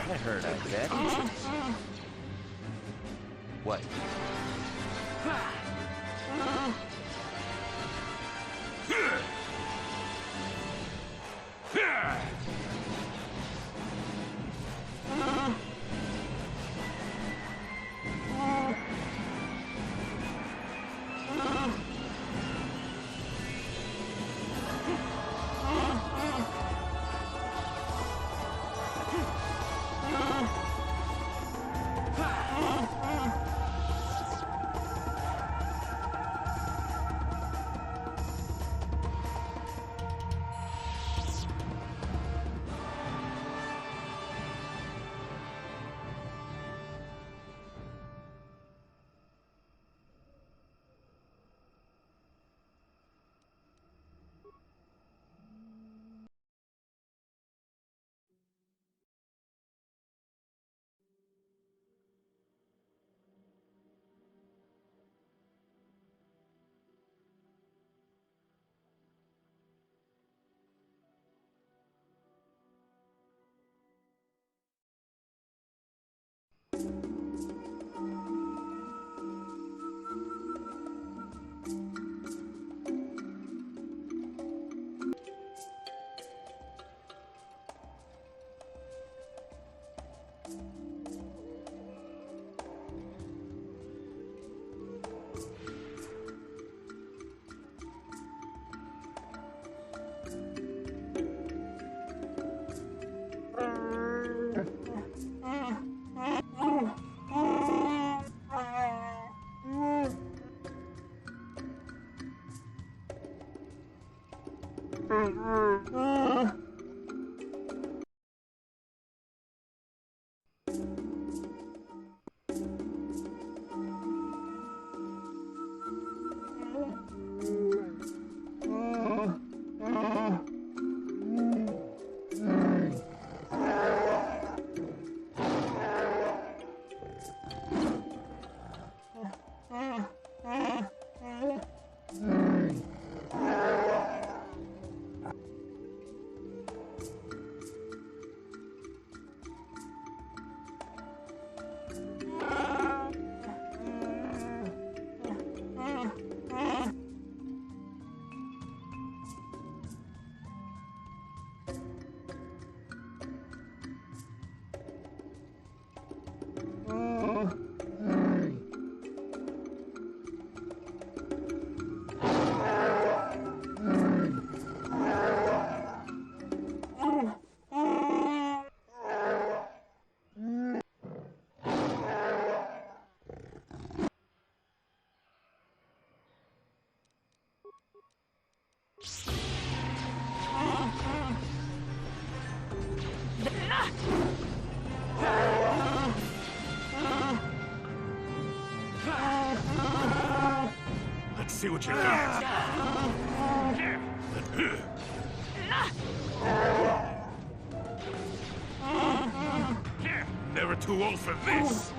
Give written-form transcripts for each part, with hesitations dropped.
That hurt, I bet. What? Let's see what you got. Never too old for this.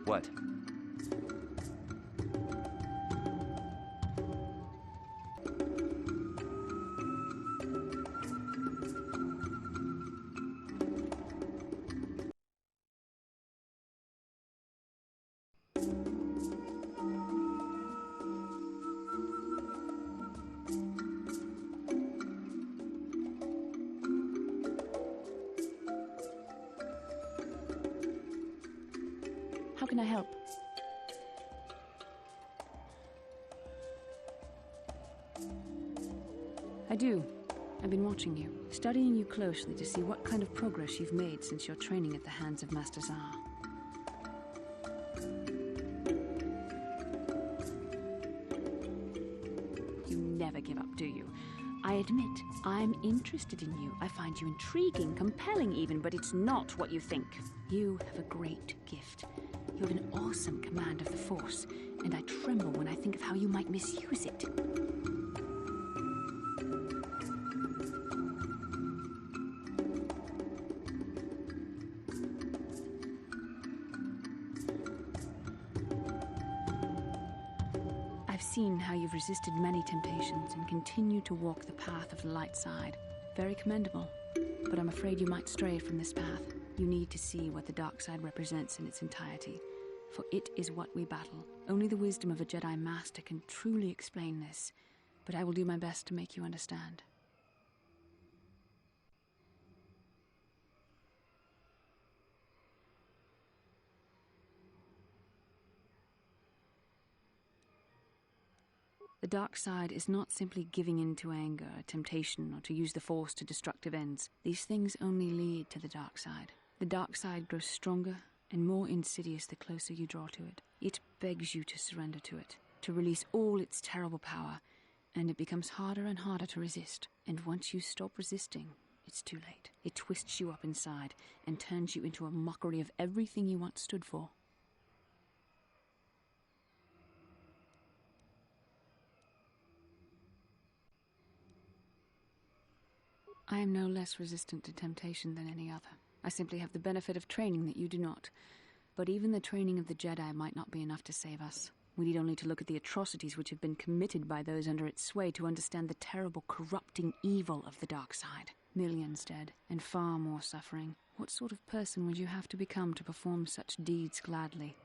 What? How can I help? I do. I've been watching you, studying you closely to see what kind of progress you've made since your training at the hands of Master Zar. You never give up, do you? I admit, I'm interested in you. I find you intriguing, compelling even, but it's not what you think. You have a great gift. You have an awesome command of the Force, and I tremble when I think of how you might misuse it. I've seen how you've resisted many temptations and continue to walk the path of the light side. Very commendable, but I'm afraid you might stray from this path. You need to see what the dark side represents in its entirety, for it is what we battle. Only the wisdom of a Jedi Master can truly explain this, but I will do my best to make you understand. The dark side is not simply giving in to anger, temptation, or to use the Force to destructive ends. These things only lead to the dark side. The dark side grows stronger and more insidious the closer you draw to it. It begs you to surrender to it, to release all its terrible power, and it becomes harder and harder to resist. And once you stop resisting, it's too late. It twists you up inside and turns you into a mockery of everything you once stood for. I am no less resistant to temptation than any other. I simply have the benefit of training that you do not. But even the training of the Jedi might not be enough to save us. We need only to look at the atrocities which have been committed by those under its sway to understand the terrible, corrupting evil of the dark side. Millions dead, and far more suffering. What sort of person would you have to become to perform such deeds gladly?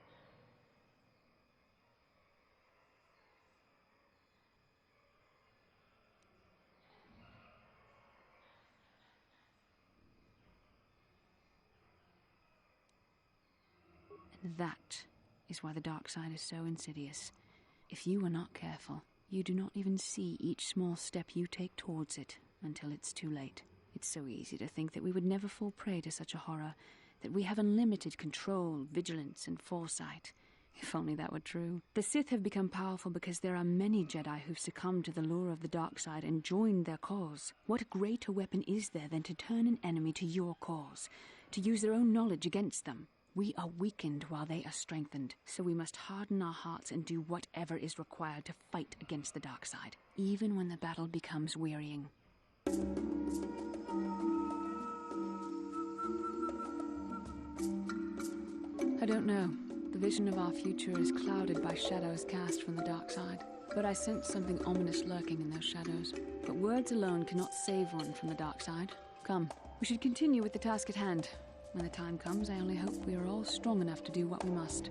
And that is why the dark side is so insidious. If you are not careful, you do not even see each small step you take towards it until it's too late. It's so easy to think that we would never fall prey to such a horror, that we have unlimited control, vigilance, and foresight. If only that were true. The Sith have become powerful because there are many Jedi who've succumbed to the lure of the dark side and joined their cause. What greater weapon is there than to turn an enemy to your cause, to use their own knowledge against them? We are weakened while they are strengthened, so we must harden our hearts and do whatever is required to fight against the dark side, even when the battle becomes wearying. I don't know. The vision of our future is clouded by shadows cast from the dark side, but I sense something ominous lurking in those shadows. But words alone cannot save one from the dark side. Come, we should continue with the task at hand. When the time comes, I only hope we are all strong enough to do what we must.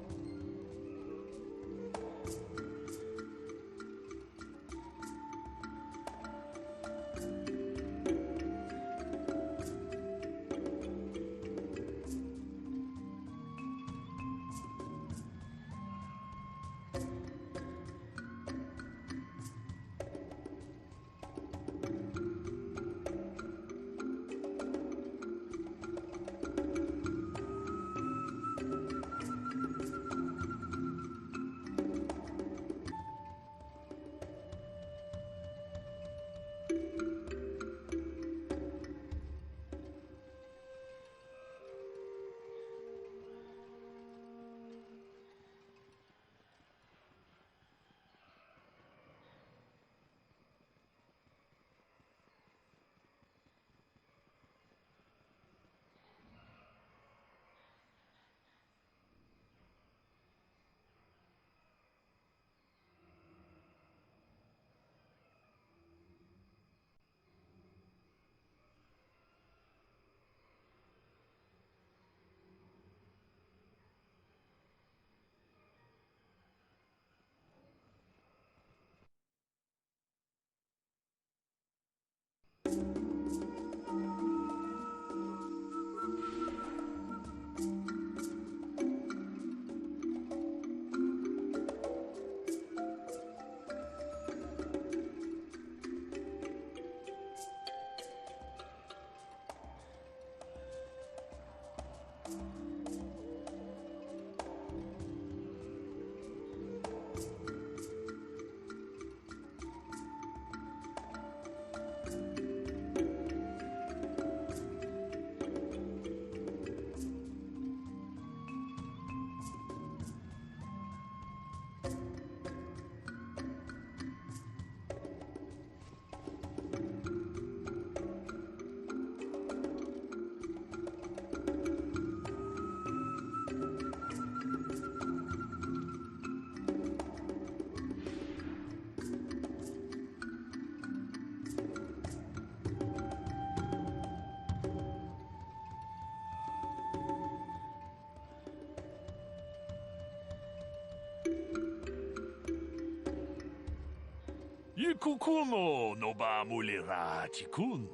Ikukuno no ba mulira chikun.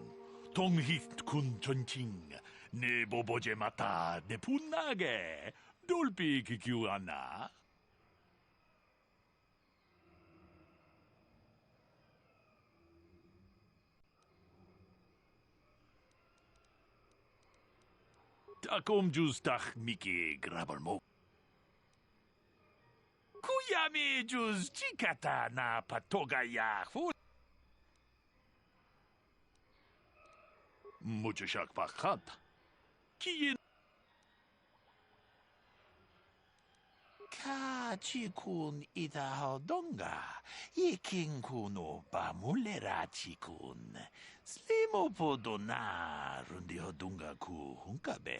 Tonghit kun chonching. Ne boboje mata ne punage. Dolpi kikiwana. Takom justach miki grabalmo. Kuyami juz chikata na patogaya. Mucho shak pakat. Kiyin. Ka chikun ita hodonga. Yikin kuno ba mulera chikun. Slimo podona rundi hodunga ku hunkabe.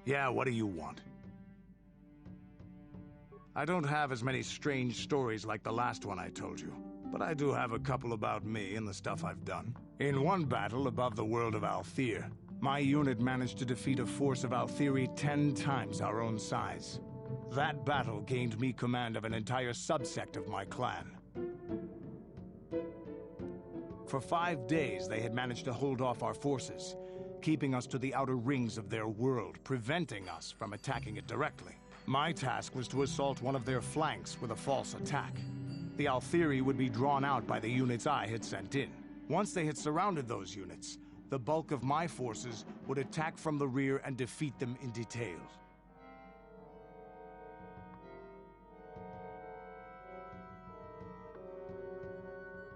Yeah, what do you want? I don't have as many strange stories like the last one I told you, but I do have a couple about me and the stuff I've done. In one battle above the world of Althir, my unit managed to defeat a force of Althiri 10 times our own size. That battle gained me command of an entire subsect of my clan. For 5 days, they had managed to hold off our forces, keeping us to the outer rings of their world, preventing us from attacking it directly. My task was to assault one of their flanks with a false attack. The Althiri would be drawn out by the units I had sent in. Once they had surrounded those units, the bulk of my forces would attack from the rear and defeat them in detail.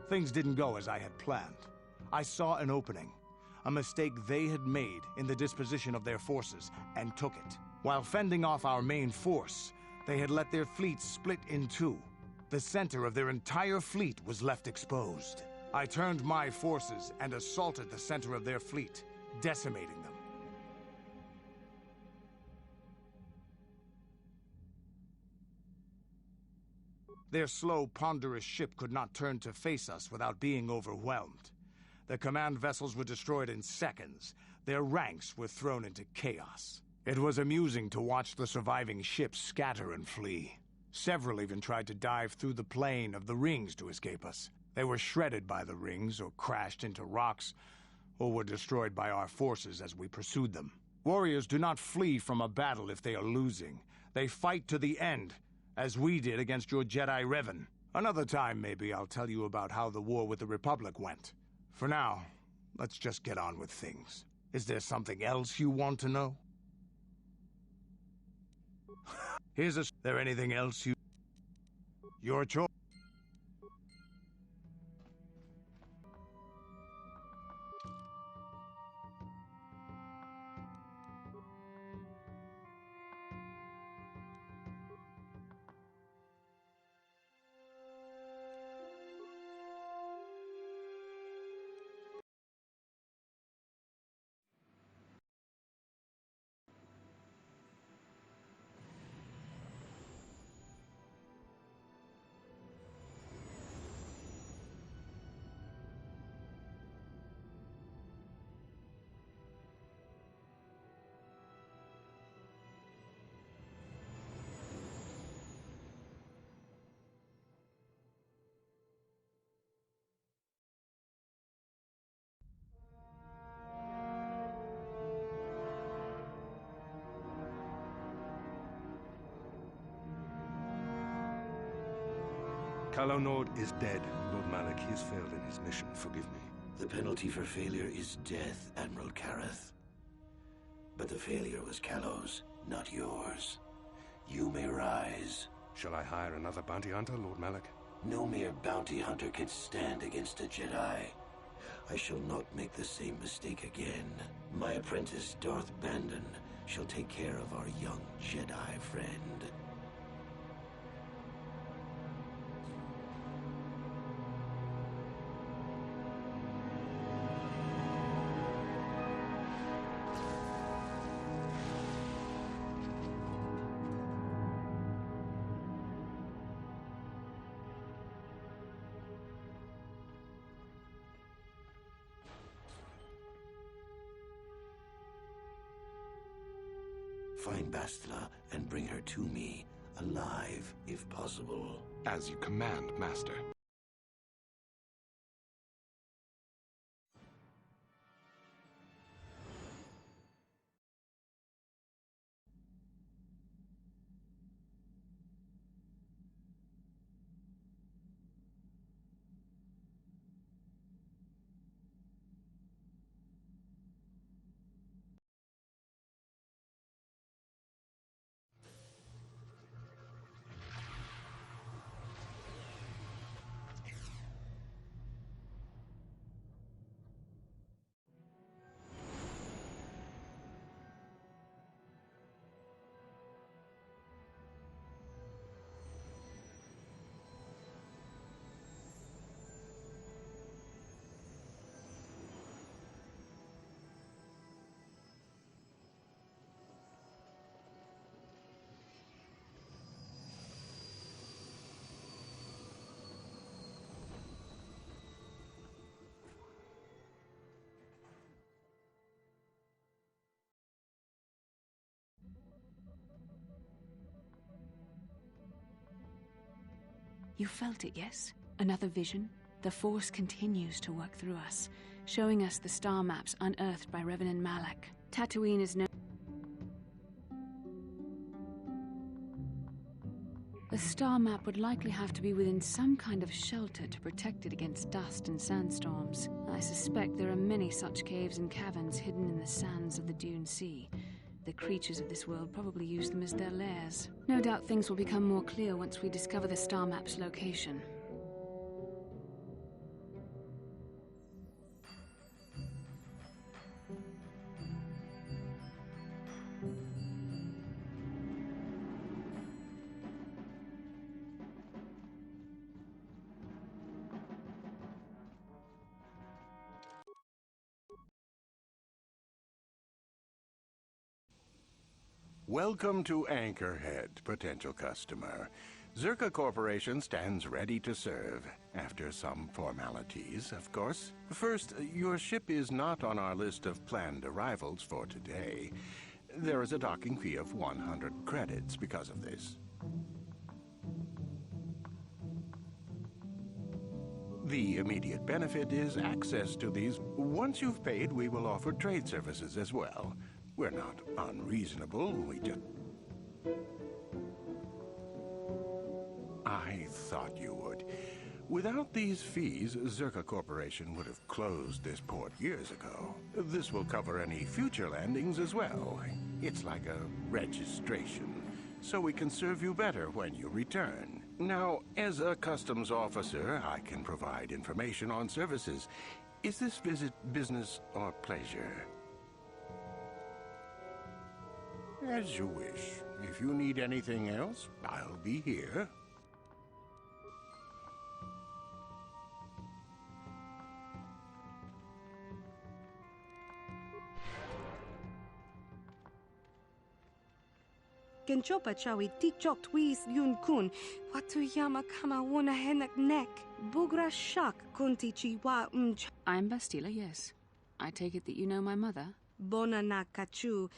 Things didn't go as I had planned. I saw an opening, a mistake they had made in the disposition of their forces, and took it. While fending off our main force, they had let their fleet split in two. The center of their entire fleet was left exposed. I turned my forces and assaulted the center of their fleet, decimating them. Their slow, ponderous ship could not turn to face us without being overwhelmed. The command vessels were destroyed in seconds. Their ranks were thrown into chaos. It was amusing to watch the surviving ships scatter and flee. Several even tried to dive through the plane of the rings to escape us. They were shredded by the rings, or crashed into rocks, or were destroyed by our forces as we pursued them. Warriors do not flee from a battle if they are losing. They fight to the end, as we did against your Jedi Revan. Another time, maybe, I'll tell you about how the war with the Republic went. For now, let's just get on with things. Is there something else you want to know? There anything else you... Your choice. Calo Nord is dead. Lord Malak, he has failed in his mission. Forgive me. The penalty for failure is death, Admiral Kareth. But the failure was Calo's, not yours. You may rise. Shall I hire another bounty hunter, Lord Malak? No mere bounty hunter can stand against a Jedi. I shall not make the same mistake again. My apprentice, Darth Bandon, shall take care of our young Jedi friend. Find Bastila and bring her to me, alive, if possible. As you command, Master. You felt it, yes? Another vision? The Force continues to work through us, showing us the star maps unearthed by Revan and Malak. Tatooine is known... The star map would likely have to be within some kind of shelter to protect it against dust and sandstorms. I suspect there are many such caves and caverns hidden in the sands of the Dune Sea. The creatures of this world probably use them as their lairs. No doubt things will become more clear once we discover the star map's location. Welcome to Anchorhead, potential customer. Zerka Corporation stands ready to serve, after some formalities, of course. First, your ship is not on our list of planned arrivals for today. There is a docking fee of 100 credits because of this. The immediate benefit is access to these. Once you've paid, we will offer trade services as well. We're not unreasonable, we just... I thought you would. Without these fees, Zerka Corporation would have closed this port years ago. This will cover any future landings as well. It's like a registration, so we can serve you better when you return. Now, as a customs officer, I can provide information on services. Is this visit business or pleasure? As you wish. If you need anything else, I'll be here. Genchopa chawi tikchok twis yun kun. Watuyama kama wona henak nek. Bugra shak kunti chiwa I'm Bastila, yes. I take it that you know my mother? Bona na kachu.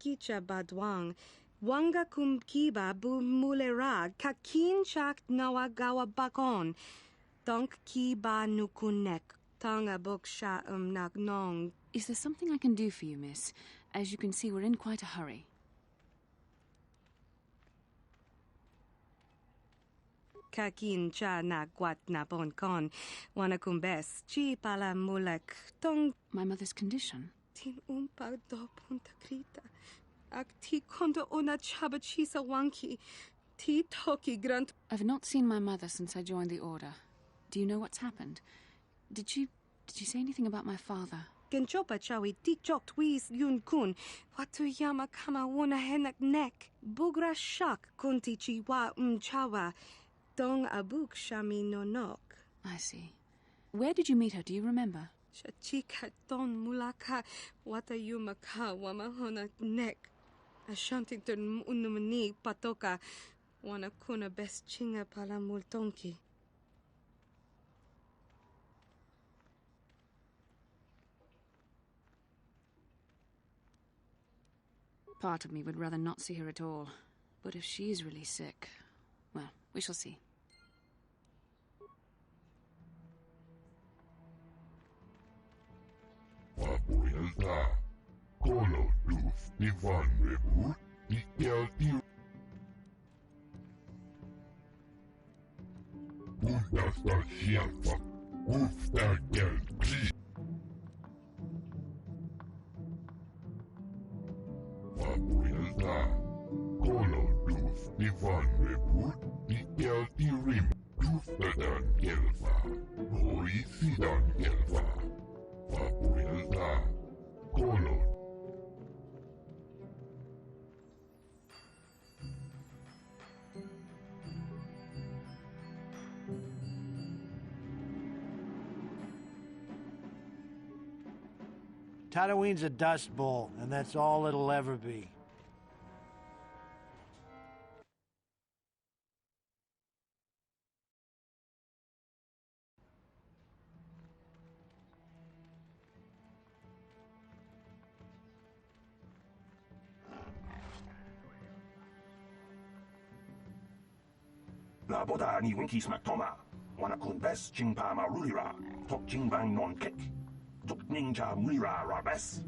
Kicha badwang. Wanga kum kiba bu mulera. Kakin chak nawagawa bakon. Donk kiba nukunek. Tanga boksha nak nong. Is there something I can do for you, miss? As you can see, we're in quite a hurry. Kakin cha na guat na bon kon. Wana kumbes. Chi pala mulek. Tong. My mother's condition? Tin umpa do punta krita. Ak ti kondo ona chaba chisa wanki. Ti toki grant. I've not seen my mother since I joined the Order. Do you know what's happened? Did she say anything about my father? Genchopa chawi tikchok twis yun kun. Watuyama kama wona henak nek. Bugra shak kunti chiwa chawa. Dong abuk shami no nok. I see. Where did you meet her? Do you remember? Shachika don mulaka watayumaka wamahona nek. Ashantington unumani patoka. Wana kuna best chinga pala multonki. Part of me would rather not see her at all. But if she's really sick, well, we shall see. Papuelta, Colo Tuf, Ivan Rebut, Ikelti. Bundasta Shelfa, Ufta Gelti. Papuelta, Colo Tuf, Ivan Rebut, Ikelti Rim, Ufta Dan Gelfa, Hoisi Dan Gelfa. Papuelta, Colo. Tatooine's a dust bowl, and that's all it'll ever be. La boda ni winki smaktoma. Wana kun bes chingpa marulira. Tok chingbang non kek. Tok ninja mulira rabes.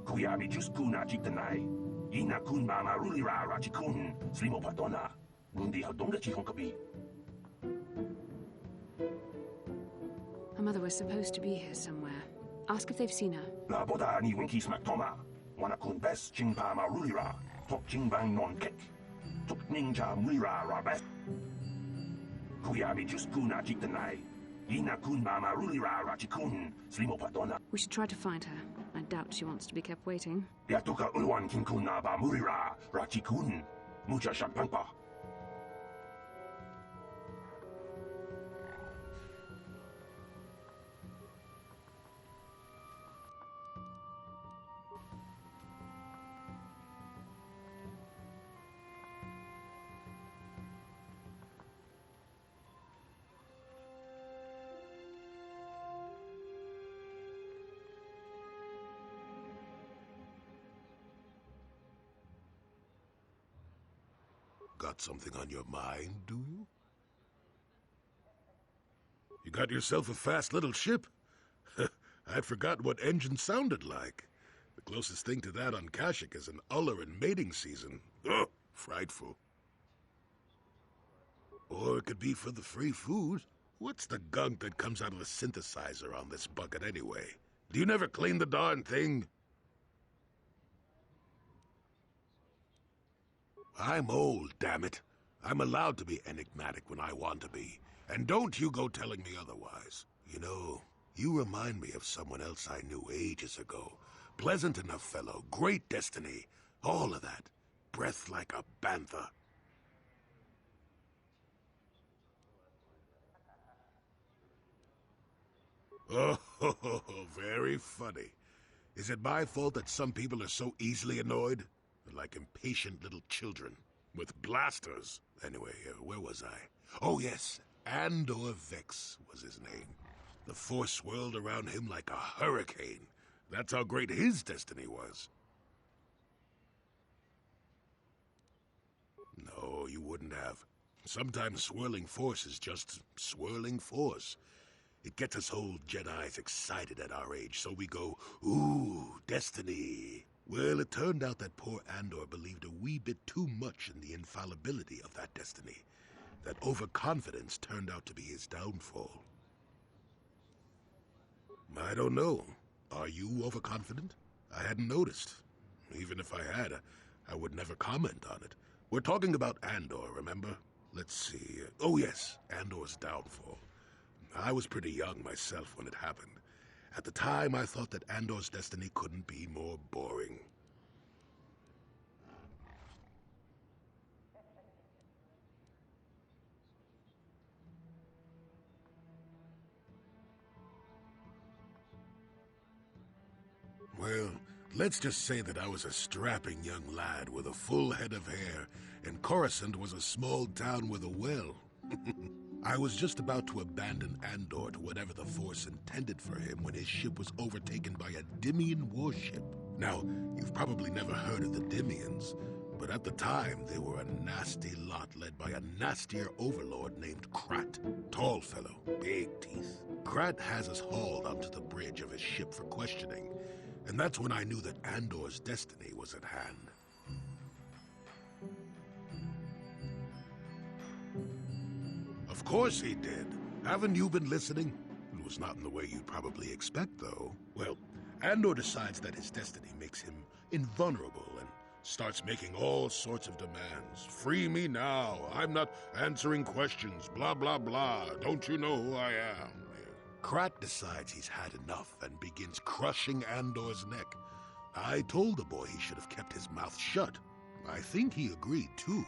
Kuyabi juskuna jiktanai. Ina kun mama rulira rachikun. Slimo patona. Mundi hadonga chihonkabi. Her mother was supposed to be here somewhere. Ask if they've seen her. La boda ni winki smaktoma. Wana kun bes chingpa marulira. Tok chingbang non kek. Tok ninja mulira rabes. Kuyabi juskuna jiktanai. Ina kun mama rulira rachikun. Slimo patona. We should try to find her. I doubt she wants to be kept waiting. Yatuka ulwan kinkun na ba mulira rachikun. Mucha shampangpa. got something on your mind, do you? You got yourself a fast little ship? I'd forgotten what engine sounded like. The closest thing to that on Kashyyyk is an uller in mating season. Oh, frightful. Or it could be for the free food. What's the gunk that comes out of the synthesizer on this bucket anyway? Do you never clean the darn thing? I'm old, damn it. I'm allowed to be enigmatic when I want to be. And don't you go telling me otherwise. You know, you remind me of someone else I knew ages ago. Pleasant enough fellow, great destiny, all of that. Breath like a bantha. Oh, very funny. Is it my fault that some people are so easily annoyed? They're like impatient little children with blasters. Anyway, where was I? Oh, yes, Andor Vex was his name. The Force swirled around him like a hurricane. That's how great his destiny was. No, you wouldn't have. Sometimes swirling force is just swirling force. It gets us old Jedis excited at our age, so we go, ooh, destiny. Well, it turned out that poor Andor believed a wee bit too much in the infallibility of that destiny. That overconfidence turned out to be his downfall. I don't know. Are you overconfident? I hadn't noticed. Even if I had, I would never comment on it. We're talking about Andor, remember? Let's see. Oh yes, Andor's downfall. I was pretty young myself when it happened. At the time, I thought that Andor's destiny couldn't be more boring. Well, let's just say that I was a strapping young lad with a full head of hair, and Coruscant was a small town with a well. I was just about to abandon Andor to whatever the Force intended for him when his ship was overtaken by a Dimian warship. Now, you've probably never heard of the Dimians, but at the time they were a nasty lot led by a nastier overlord named Krat. Tall fellow, big teeth. Krat has us hauled onto the bridge of his ship for questioning, and that's when I knew that Andor's destiny was at hand. Of course he did. Haven't you been listening? It was not in the way you'd probably expect, though. Well, Andor decides that his destiny makes him invulnerable and starts making all sorts of demands. Free me now. I'm not answering questions. Blah, blah, blah. Don't you know who I am? Krat decides he's had enough and begins crushing Andor's neck. I told the boy he should have kept his mouth shut. I think he agreed, too.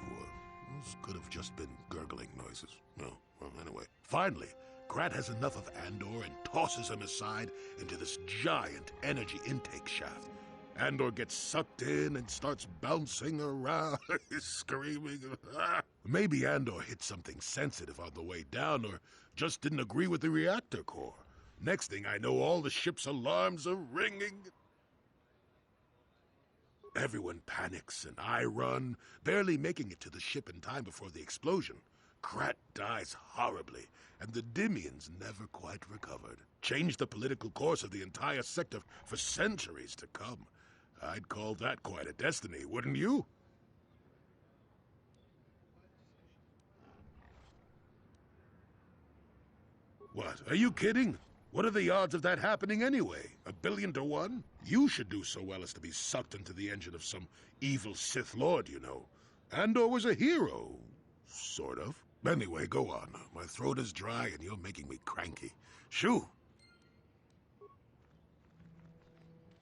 Those could have just been gurgling noises. No, well, anyway. Finally, Krat has enough of Andor and tosses him aside into this giant energy intake shaft. Andor gets sucked in and starts bouncing around, screaming. Maybe Andor hit something sensitive on the way down, or just didn't agree with the reactor core. Next thing I know, all the ship's alarms are ringing. Everyone panics, and I run, barely making it to the ship in time before the explosion. Krat dies horribly, and the Dimians never quite recovered. Changed the political course of the entire sector for centuries to come. I'd call that quite a destiny, wouldn't you? What, are you kidding? What are the odds of that happening anyway? 1 billion to 1? You should do so well as to be sucked into the engine of some evil Sith Lord, you know. Andor was a hero. Sort of. Anyway, go on. My throat is dry and you're making me cranky. Shoo!